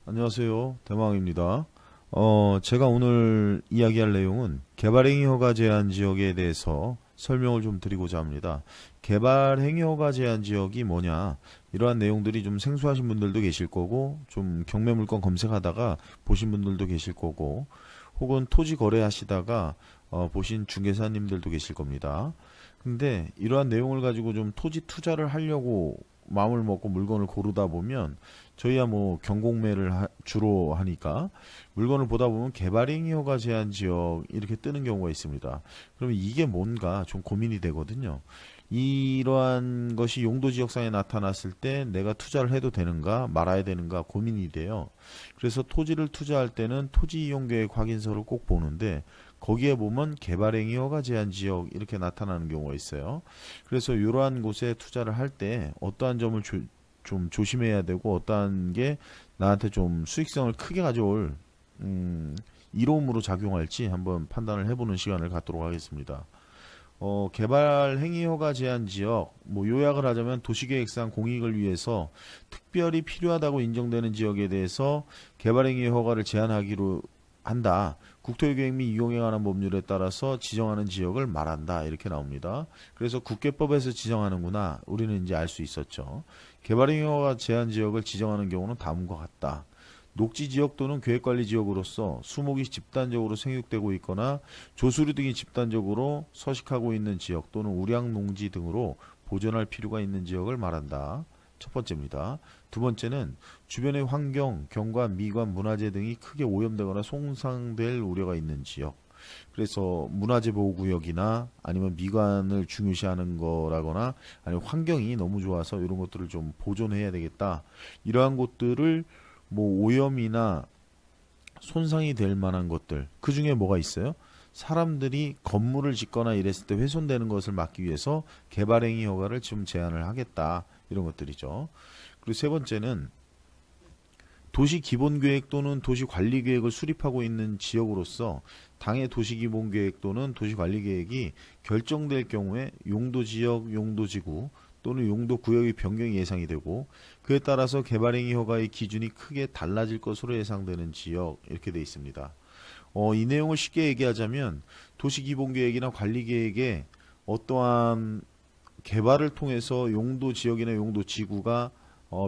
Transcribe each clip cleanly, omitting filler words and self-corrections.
안녕하세요. 대망입니다. 제가 오늘 이야기할 내용은 개발행위 허가 제한 지역에 대해서 설명을 좀 드리고자 합니다. 개발행위 허가 제한 지역이 뭐냐, 이러한 내용들이 좀 생소하신 분들도 계실 거고, 좀 경매물건 검색하다가 보신 분들도 계실 거고, 혹은 토지 거래하시다가 보신 중개사님들도 계실 겁니다. 근데 이러한 내용을 가지고 좀 토지 투자를 하려고 마음을 먹고 물건을 고르다 보면, 저희야 뭐 경공매를 주로 하니까 물건을 보다 보면 개발행위 허가 제한 지역 이렇게 뜨는 경우가 있습니다. 그러면 이게 뭔가 좀 고민이 되거든요. 이러한 것이 용도 지역상에 나타났을 때 내가 투자를 해도 되는가 말아야 되는가 고민이 돼요. 그래서 토지를 투자할 때는 토지 이용 계획 확인서를 꼭 보는데, 거기에 보면 개발행위 허가 제한 지역 이렇게 나타나는 경우가 있어요. 그래서 이러한 곳에 투자를 할 때 어떠한 점을 좀 조심해야 되고, 어떠한 게 나한테 좀 수익성을 크게 가져올 이로움으로 작용할지 한번 판단을 해보는 시간을 갖도록 하겠습니다. 개발 행위 허가 제한 지역, 뭐 요약을 하자면 도시계획상 공익을 위해서 특별히 필요하다고 인정되는 지역에 대해서 개발 행위 허가를 제한하기로 한다. 국토계획 및 이용에 관한 법률에 따라서 지정하는 지역을 말한다. 이렇게 나옵니다. 그래서 국계법에서 지정하는구나. 우리는 이제 알 수 있었죠. 개발행위 허가 제한 지역을 지정하는 경우는 다음과 같다. 녹지 지역 또는 계획관리 지역으로서 수목이 집단적으로 생육되고 있거나 조수류 등이 집단적으로 서식하고 있는 지역 또는 우량 농지 등으로 보존할 필요가 있는 지역을 말한다. 첫 번째입니다. 두 번째는 주변의 환경, 경관, 미관, 문화재 등이 크게 오염되거나 손상될 우려가 있는 지역. 그래서 문화재 보호구역이나 아니면 미관을 중요시하는 거라거나 아니면 환경이 너무 좋아서 이런 것들을 좀 보존해야 되겠다. 이러한 곳들을 뭐 오염이나 손상이 될 만한 것들, 그 중에 뭐가 있어요? 사람들이 건물을 짓거나 이랬을 때 훼손되는 것을 막기 위해서 개발행위 허가를 좀 제한을 하겠다. 이런 것들이죠. 그리고 세 번째는 도시 기본계획 또는 도시 관리계획을 수립하고 있는 지역으로서 당의 도시기본계획 또는 도시관리계획이 결정될 경우에 용도지역, 용도지구 또는 용도구역의 변경이 예상이 되고, 그에 따라서 개발행위 허가의 기준이 크게 달라질 것으로 예상되는 지역, 이렇게 되어 있습니다. 이 내용을 쉽게 얘기하자면 도시기본계획이나 관리계획에 어떠한 개발을 통해서 용도지역이나 용도지구가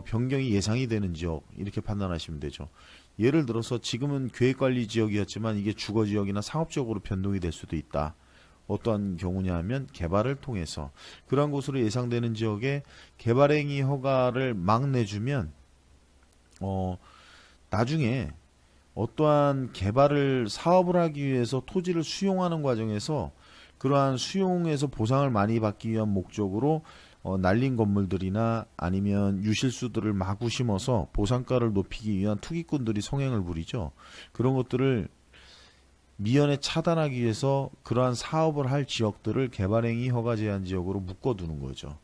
변경이 예상이 되는 지역, 이렇게 판단하시면 되죠. 예를 들어서 지금은 계획관리지역이었지만 이게 주거지역이나 상업지역으로 변동이 될 수도 있다. 어떠한 경우냐 하면 개발을 통해서 그러한 곳으로 예상되는 지역에 개발행위 허가를 막 내주면 나중에 어떠한 개발을 사업을 하기 위해서 토지를 수용하는 과정에서 그러한 수용에서 보상을 많이 받기 위한 목적으로 날린 건물들이나 아니면 유실수들을 마구 심어서 보상가를 높이기 위한 투기꾼들이 성행을 부리죠. 그런 것들을 미연에 차단하기 위해서 그러한 사업을 할 지역들을 개발행위 허가 제한 지역으로 묶어두는 거죠.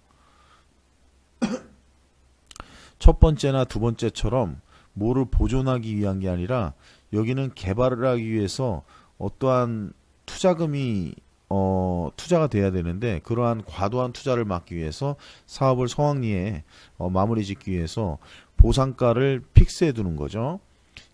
첫 번째나 두 번째처럼 뭐를 보존하기 위한 게 아니라 여기는 개발을 하기 위해서 어떠한 투자금이 투자가 돼야 되는데, 그러한 과도한 투자를 막기 위해서 사업을 성황리에 마무리 짓기 위해서 보상가를 픽스해 두는 거죠.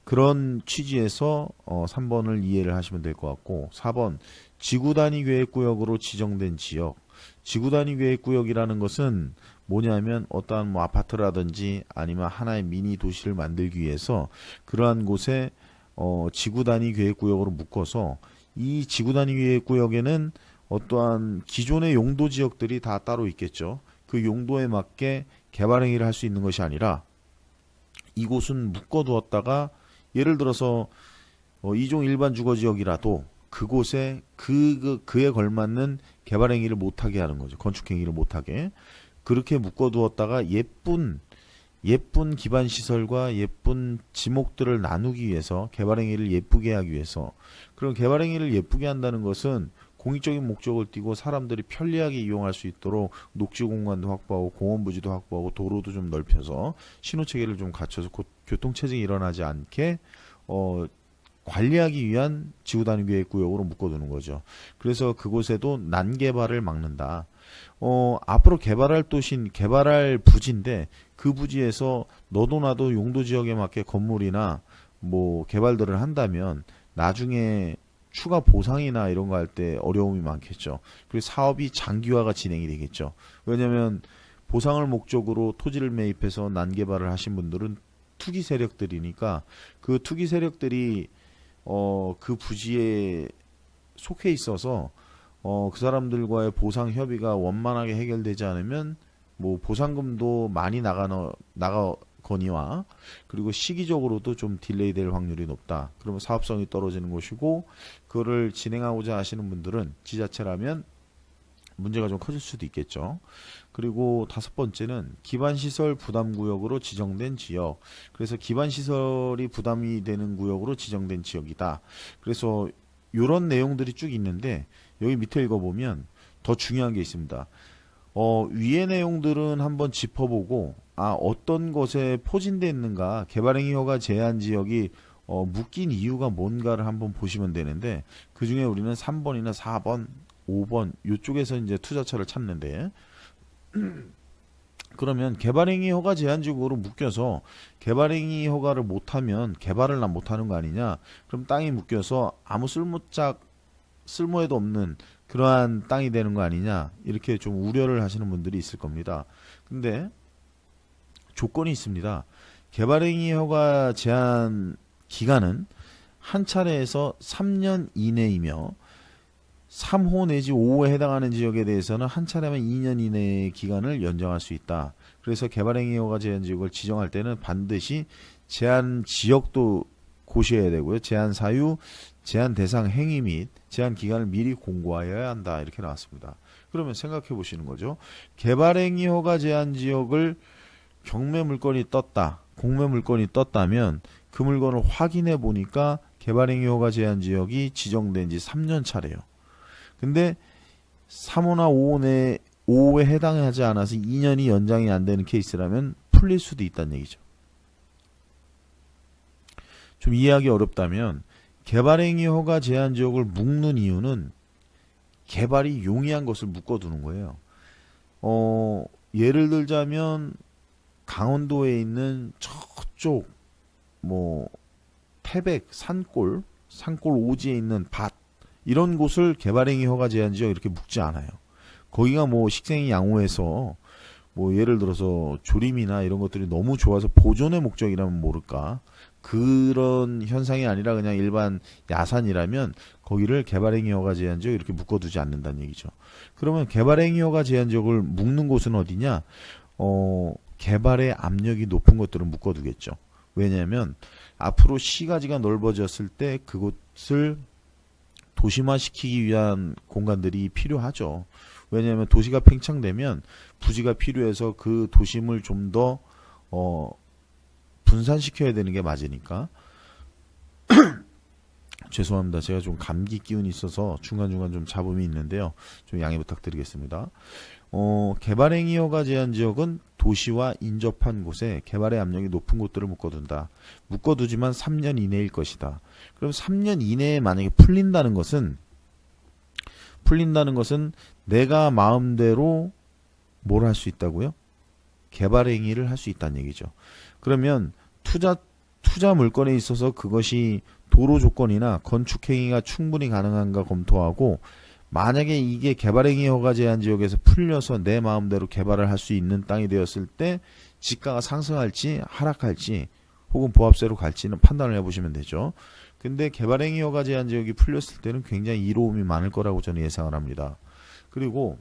그런 취지에서 3번을 이해를 하시면 될 것 같고, 4번 지구단위 계획구역으로 지정된 지역. 지구단위 계획구역이라는 것은 뭐냐면 어떠한 뭐 아파트라든지 아니면 하나의 미니 도시를 만들기 위해서 그러한 곳에 지구단위 계획구역으로 묶어서, 이 지구단위 계획구역에는 어떠한 기존의 용도 지역들이 다 따로 있겠죠. 그 용도에 맞게 개발행위를 할 수 있는 것이 아니라 이곳은 묶어두었다가 예를 들어서 2종 일반 주거지역이라도 그곳에 그에 걸맞는 개발행위를 못하게 하는 거죠. 건축행위를 못하게. 그렇게 묶어두었다가 예쁜 기반시설과 예쁜 지목들을 나누기 위해서, 개발행위를 예쁘게 하기 위해서. 그럼 개발행위를 예쁘게 한다는 것은 공익적인 목적을 띠고 사람들이 편리하게 이용할 수 있도록 녹지 공간도 확보하고 공원부지도 확보하고 도로도 좀 넓혀서 신호체계를 좀 갖춰서 교통체증이 일어나지 않게 관리하기 위한 지구단위 계획구역으로 묶어두는 거죠. 그래서 그곳에도 난개발을 막는다. 앞으로 개발할 부지인데 그 부지에서 너도 나도 용도 지역에 맞게 건물이나 뭐 개발들을 한다면 나중에 추가 보상이나 이런 거 할 때 어려움이 많겠죠. 그리고 사업이 장기화가 진행이 되겠죠. 왜냐면 보상을 목적으로 토지를 매입해서 난개발을 하신 분들은 투기 세력들이니까 그 투기 세력들이 그 부지에 속해 있어서 그 사람들과의 보상 협의가 원만하게 해결되지 않으면 뭐 보상금도 많이 나가거니와 그리고 시기적으로도 좀 딜레이 될 확률이 높다. 그러면 사업성이 떨어지는 것이고 그거를 진행하고자 하시는 분들은 지자체라면 문제가 좀 커질 수도 있겠죠. 그리고 다섯 번째는 기반시설 부담구역으로 지정된 지역. 그래서 기반시설이 부담이 되는 구역으로 지정된 지역이다. 그래서 이런 내용들이 쭉 있는데 여기 밑에 읽어보면 더 중요한 게 있습니다. 위의 내용들은 한번 짚어보고 어떤 것에 포진되어 있는가 개발행위 허가 제한 지역이 묶인 이유가 뭔가를 한번 보시면 되는데 그 중에 우리는 3번이나 4번 5번 이쪽에서 이제 투자처를 찾는데 그러면 개발행위 허가 제한지역으로 묶여서 개발행위 허가를 못하면 개발을 못하는 거 아니냐? 그럼 땅이 묶여서 아무 쓸모에도 없는 그러한 땅이 되는 거 아니냐? 이렇게 좀 우려를 하시는 분들이 있을 겁니다. 근데 조건이 있습니다. 개발행위 허가 제한 기간은 한 차례에서 3년 이내이며 3호 내지 5호에 해당하는 지역에 대해서는 한 차례만 2년 이내의 기간을 연장할 수 있다. 그래서 개발행위 허가 제한 지역을 지정할 때는 반드시 제한 지역도 고시해야 되고요. 제한 사유, 제한 대상 행위 및 제한 기간을 미리 공고하여야 한다. 이렇게 나왔습니다. 그러면 생각해 보시는 거죠. 개발행위 허가 제한 지역을 경매 물건이 떴다. 공매 물건이 떴다면 그 물건을 확인해 보니까 개발행위 허가 제한 지역이 지정된 지 3년 차래요. 근데 3호나 5호에 해당하지 않아서 2년이 연장이 안 되는 케이스라면 풀릴 수도 있다는 얘기죠. 좀 이해하기 어렵다면 개발행위 허가 제한 지역을 묶는 이유는 개발이 용이한 것을 묶어두는 거예요. 예를 들자면 강원도에 있는 저쪽 뭐 태백 산골 오지에 있는 밭 이런 곳을 개발행위 허가 제한 지역 이렇게 묶지 않아요. 거기가 뭐 식생이 양호해서 뭐 예를 들어서 조림이나 이런 것들이 너무 좋아서 보존의 목적이라면 모를까. 그런 현상이 아니라 그냥 일반 야산이라면 거기를 개발행위 허가 제한 지역 이렇게 묶어두지 않는다는 얘기죠. 그러면 개발행위 허가 제한 지역을 묶는 곳은 어디냐? 개발의 압력이 높은 것들은 묶어두겠죠. 왜냐하면 앞으로 시가지가 넓어졌을 때 그곳을 도심화시키기 위한 공간들이 필요하죠. 왜냐하면 도시가 팽창되면 부지가 필요해서 그 도심을 좀 더 분산시켜야 되는 게 맞으니까. 죄송합니다. 제가 좀 감기 기운이 있어서 중간중간 좀 잡음이 있는데요. 좀 양해 부탁드리겠습니다. 개발행위 허가 제한 지역은 도시와 인접한 곳에 개발의 압력이 높은 곳들을 묶어둔다. 묶어두지만 3년 이내일 것이다. 그럼 3년 이내에 만약에 풀린다는 것은 내가 마음대로 뭘 할 수 있다고요? 개발행위를 할 수 있다는 얘기죠. 그러면 투자 물건에 있어서 그것이 도로 조건이나 건축행위가 충분히 가능한가 검토하고 만약에 이게 개발행위 허가 제한 지역에서 풀려서 내 마음대로 개발을 할 수 있는 땅이 되었을 때 지가가 상승할지 하락할지 혹은 보합세로 갈지는 판단을 해보시면 되죠. 근데 개발행위 허가 제한 지역이 풀렸을 때는 굉장히 이로움이 많을 거라고 저는 예상을 합니다. 그리고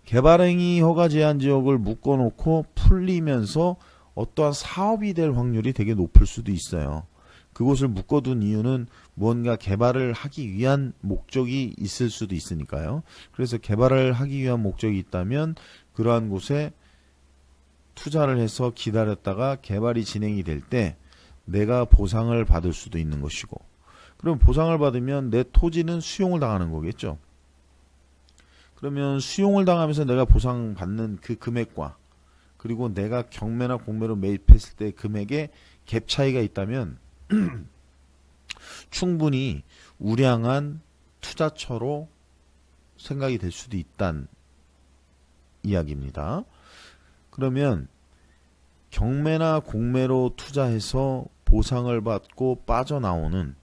개발행위 허가 제한 지역을 묶어놓고 풀리면서 어떠한 사업이 될 확률이 되게 높을 수도 있어요. 그곳을 묶어둔 이유는 무언가 개발을 하기 위한 목적이 있을 수도 있으니까요. 그래서 개발을 하기 위한 목적이 있다면 그러한 곳에 투자를 해서 기다렸다가 개발이 진행이 될 때 내가 보상을 받을 수도 있는 것이고, 그럼 보상을 받으면 내 토지는 수용을 당하는 거겠죠. 그러면 수용을 당하면서 내가 보상받는 그 금액과 그리고 내가 경매나 공매로 매입했을 때 금액에 갭 차이가 있다면 충분히 우량한 투자처로 생각이 될 수도 있단 이야기입니다. 그러면 경매나 공매로 투자해서 보상을 받고 빠져나오는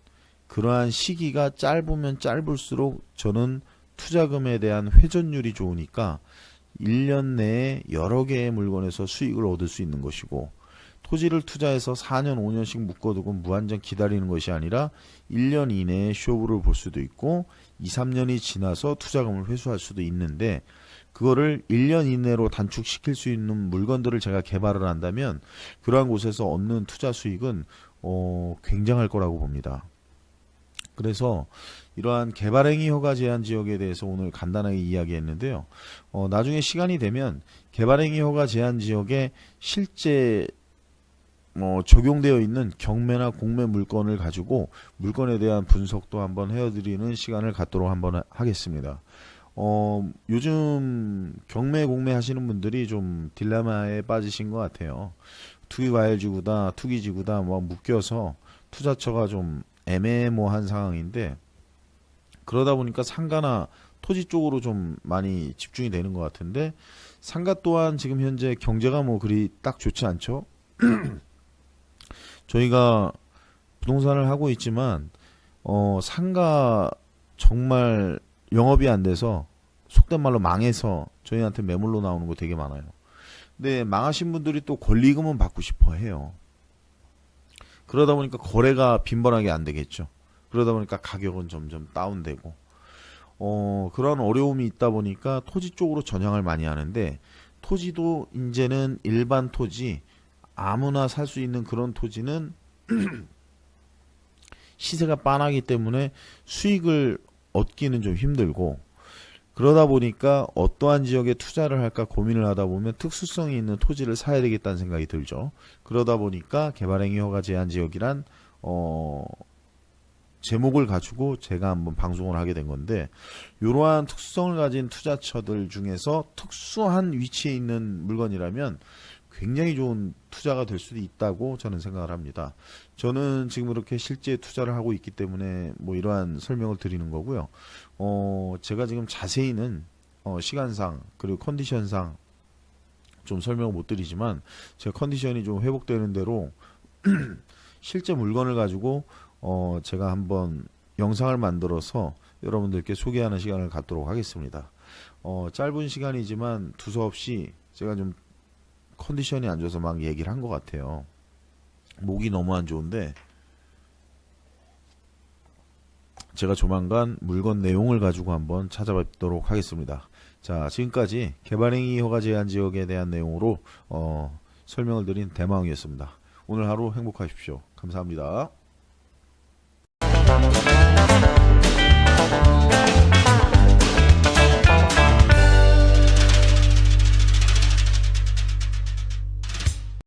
그러한 시기가 짧으면 짧을수록 저는 투자금에 대한 회전율이 좋으니까 1년 내에 여러 개의 물건에서 수익을 얻을 수 있는 것이고, 토지를 투자해서 4년, 5년씩 묶어두고 무한정 기다리는 것이 아니라 1년 이내에 쇼부를 볼 수도 있고 2, 3년이 지나서 투자금을 회수할 수도 있는데, 그거를 1년 이내로 단축시킬 수 있는 물건들을 제가 개발을 한다면 그러한 곳에서 얻는 투자 수익은 굉장할 거라고 봅니다. 그래서 이러한 개발행위 허가 제한 지역에 대해서 오늘 간단하게 이야기했는데요. 나중에 시간이 되면 개발행위 허가 제한 지역에 실제 적용되어 있는 경매나 공매 물건을 가지고 물건에 대한 분석도 한번 해드리는 시간을 갖도록 한번 하겠습니다. 요즘 경매 공매 하시는 분들이 좀 딜레마에 빠지신 것 같아요. 투기과열지구다, 투기지구다 뭐 묶여서 투자처가 좀 애매모호한 상황인데, 그러다 보니까 상가나 토지 쪽으로 좀 많이 집중이 되는 것 같은데, 상가 또한 지금 현재 경제가 뭐 그리 딱 좋지 않죠. 저희가 부동산을 하고 있지만 상가 정말 영업이 안 돼서 속된 말로 망해서 저희한테 매물로 나오는 거 되게 많아요. 근데 망하신 분들이 또 권리금은 받고 싶어 해요. 그러다 보니까 거래가 빈번하게 안 되겠죠. 그러다 보니까 가격은 점점 다운되고 그런 어려움이 있다 보니까 토지 쪽으로 전향을 많이 하는데, 토지도 이제는 일반 토지 아무나 살 수 있는 그런 토지는 시세가 빤하기 때문에 수익을 얻기는 좀 힘들고, 그러다 보니까 어떠한 지역에 투자를 할까 고민을 하다 보면 특수성이 있는 토지를 사야 되겠다는 생각이 들죠. 그러다 보니까 개발행위 허가 제한 지역이란 제목을 가지고 제가 한번 방송을 하게 된 건데, 이러한 특수성을 가진 투자처들 중에서 특수한 위치에 있는 물건이라면 굉장히 좋은 투자가 될 수도 있다고 저는 생각을 합니다. 저는 지금 이렇게 실제 투자를 하고 있기 때문에 뭐 이러한 설명을 드리는 거고요. 제가 지금 자세히는 시간상 그리고 컨디션상 좀 설명을 못 드리지만, 제 컨디션이 좀 회복되는 대로 실제 물건을 가지고 제가 한번 영상을 만들어서 여러분들께 소개하는 시간을 갖도록 하겠습니다. 짧은 시간이지만 두서없이 제가 좀 컨디션이 안 좋아서 막 얘기를 한 것 같아요. 목이 너무 안 좋은데 제가 조만간 물건 내용을 가지고 한번 찾아뵙도록 하겠습니다. 자, 지금까지 개발행위 허가 제한 지역에 대한 내용으로 설명을 드린 대망이었습니다. 오늘 하루 행복하십시오. 감사합니다.